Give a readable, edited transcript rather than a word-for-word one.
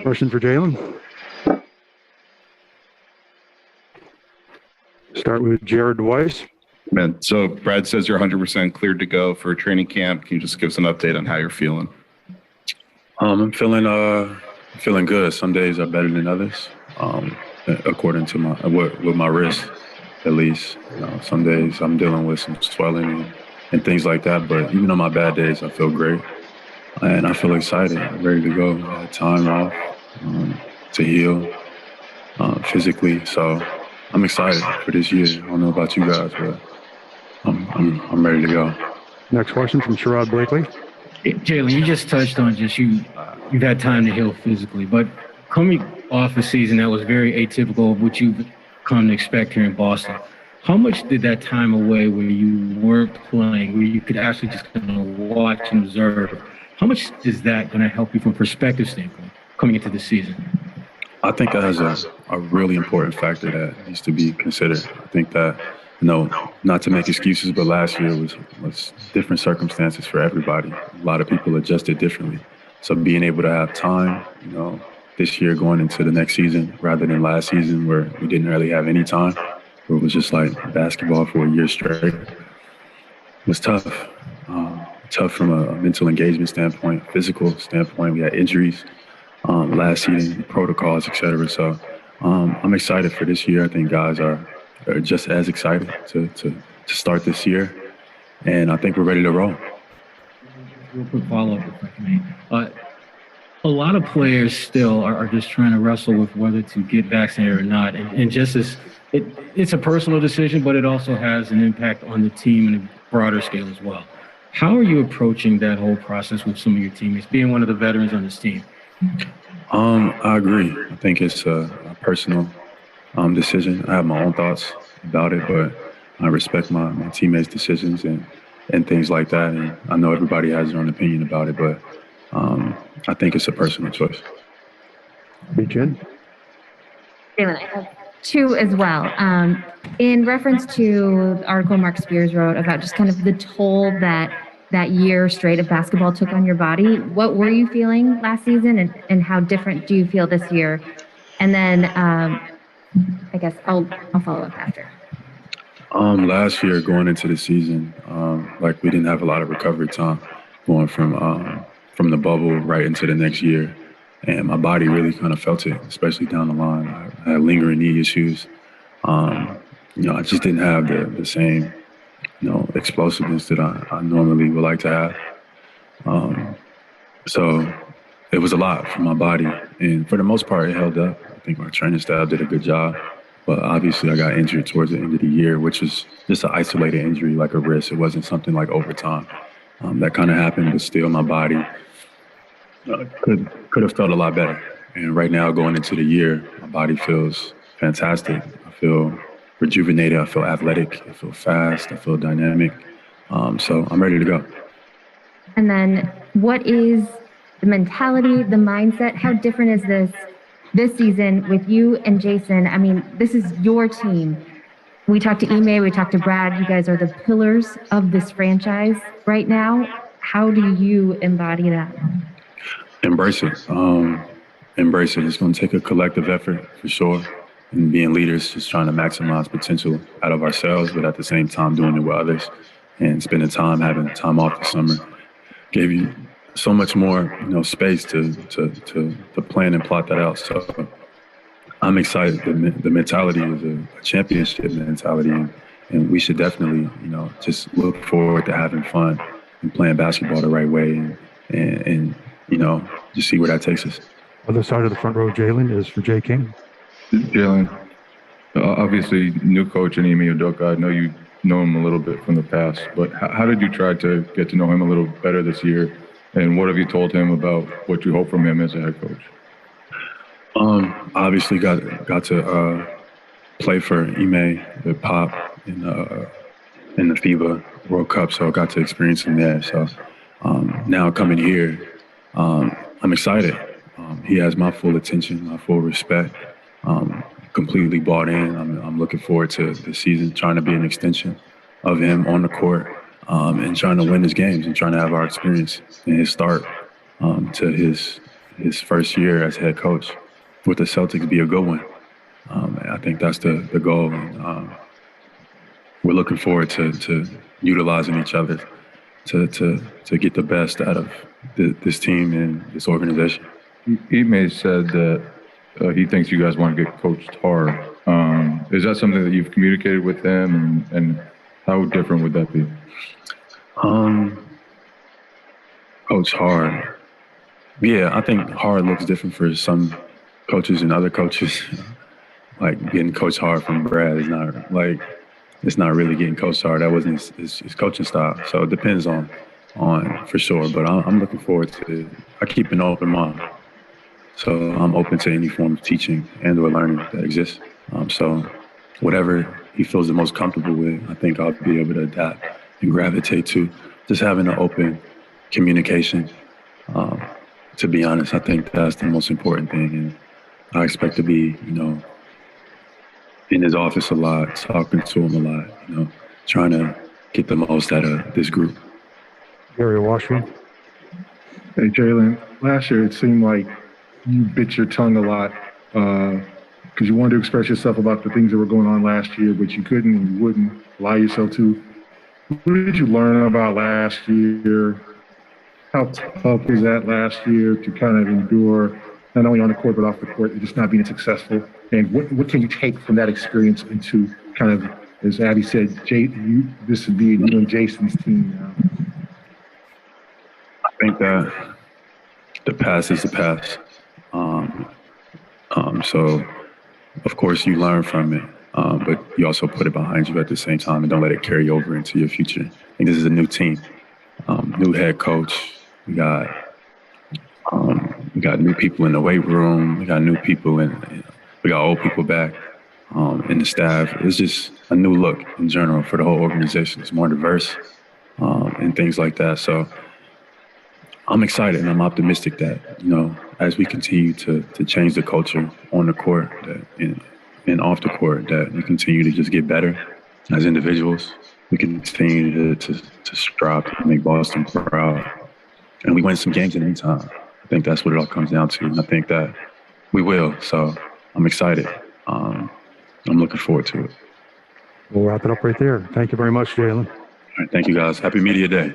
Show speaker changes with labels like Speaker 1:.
Speaker 1: Question for Jaylen. Start with Jared Weiss.
Speaker 2: Man, so Brad says you're 100% cleared to go for training camp. Can you just give us an update on how you're feeling?
Speaker 3: I'm feeling good. Some days are better than others, according to my wrist, at least. Some days I'm dealing with some swelling and things like that. But even on my bad days, I feel great, and I feel excited, ready to go. I had time off to heal physically, so I'm excited for this year. I don't know about you guys, but I'm ready to go.
Speaker 1: Next question from Sherrod Blakely.
Speaker 4: Jaylen, you just touched on you've had time to heal physically, but coming off a season that was very atypical of what you've come to expect here in Boston, how much did that time away where you weren't playing, where you could actually just kind of watch and observe, how much is that going to help you from a perspective standpoint coming into the season?
Speaker 3: I think that has a really important factor that needs to be considered. I think that, not to make excuses, but last year was different circumstances for everybody. A lot of people adjusted differently. So being able to have time, this year going into the next season rather than last season where we didn't really have any time, where it was just like basketball for a year straight, was tough. Tough from a mental engagement standpoint, physical standpoint. We had injuries last season, protocols, et cetera. So I'm excited for this year. I think guys are just as excited to start this year, and I think we're ready to roll.
Speaker 4: Real quick follow-up, if I may. A lot of players still are just trying to wrestle with whether to get vaccinated or not, and just as it's a personal decision, but it also has an impact on the team on a broader scale as well. How are you approaching that whole process with some of your teammates, being one of the veterans on this team?
Speaker 3: I agree. I think it's a personal decision. I have my own thoughts about it, but I respect my teammates' decisions and things like that. And I know everybody has their own opinion about it, but I think it's a personal choice.
Speaker 1: Jen?
Speaker 5: Jaylen, I have two as well. In reference to the article Mark Spears wrote about just kind of the toll that year straight of basketball took on your body, what were you feeling last season and how different do you feel this year? And then I guess I'll follow up after.
Speaker 3: Last year going into the season, we didn't have a lot of recovery time going from the bubble right into the next year. And my body really kind of felt it, especially down the line. I had lingering knee issues. I just didn't have the same, explosiveness that I normally would like to have. So it was a lot for my body. And for the most part, it held up. I think my training staff did a good job. But obviously, I got injured towards the end of the year, which was just an isolated injury like a wrist. It wasn't something like overtime. That kind of happened, but still my body could have felt a lot better. And right now, going into the year, my body feels fantastic. I feel rejuvenated. I feel athletic. I feel fast. I feel dynamic. So I'm ready to go.
Speaker 5: And then what is the mentality, the mindset? How different is this season with you and Jayson? I mean, this is your team. We talked to Ime, we talked to Brad. You guys are the pillars of this franchise right now. How do you embody that?
Speaker 3: Embrace it. Embrace it. It's going to take a collective effort for sure. And being leaders, just trying to maximize potential out of ourselves, but at the same time doing it with others and spending time, having time off the summer, gave you so much more, space to plan and plot that out. So I'm excited. The mentality is a championship mentality, and we should definitely, just look forward to having fun and playing basketball the right way, and just see where that takes us.
Speaker 1: Other side of the front row, Jaylen, is for Jay King.
Speaker 6: Jaylen, obviously new coach in Ime Udoka. I know you know him a little bit from the past, but how did you try to get to know him a little better this year? And what have you told him about what you hope from him as a head coach?
Speaker 3: Obviously got to play for Ime, the Pop, in the FIBA World Cup, so I got to experience him there. So now coming here, I'm excited. He has my full attention, my full respect. Completely bought in. I'm looking forward to the season, trying to be an extension of him on the court, and trying to win his games and trying to have our experience and his start to his his first year as head coach with the Celtics be a good one. And I think that's the goal. And, we're looking forward to utilizing each other to get the best out of this team and this organization.
Speaker 6: Ime said that he thinks you guys want to get coached hard. Is that something that you've communicated with him, and how different would that be?
Speaker 3: Coach hard. Yeah, I think hard looks different for some coaches and other coaches. Like getting coached hard from Brad is not like, it's not really getting coached hard. That wasn't his coaching style. So it depends on for sure. But I'm looking forward to it. I keep an open mind. So I'm open to any form of teaching and or learning that exists. So whatever he feels the most comfortable with, I think I'll be able to adapt and gravitate to. Just having an open communication. To be honest, I think that's the most important thing. And I expect to be, in his office a lot, talking to him a lot, trying to get the most out of this group.
Speaker 1: Gary Washington.
Speaker 7: Hey, Jaylen, last year it seemed like you bit your tongue a lot because you wanted to express yourself about the things that were going on last year, but you couldn't and you wouldn't allow yourself to. What did you learn about last year? How tough was that last year to kind of endure, not only on the court, but off the court, just not being successful? And what can you take from that experience into kind of, as Abby said, this would be you and Jason's team now?
Speaker 3: I think that the past is the past. So, of course, you learn from it, but you also put it behind you at the same time and don't let it carry over into your future. I think this is a new team, new head coach. We got new people in the weight room. We got new people we got old people back in the staff. It's just a new look in general for the whole organization. It's more diverse and things like that. So I'm excited and I'm optimistic that, as we continue to change the culture on the court and off the court, that we continue to just get better as individuals. We continue to strive to make Boston proud. And we win some games in the meantime. I think that's what it all comes down to. And I think that we will. So I'm excited. I'm looking forward to it.
Speaker 1: We'll wrap it up right there. Thank you very much, Jaylen.
Speaker 3: All right, thank you, guys. Happy Media Day.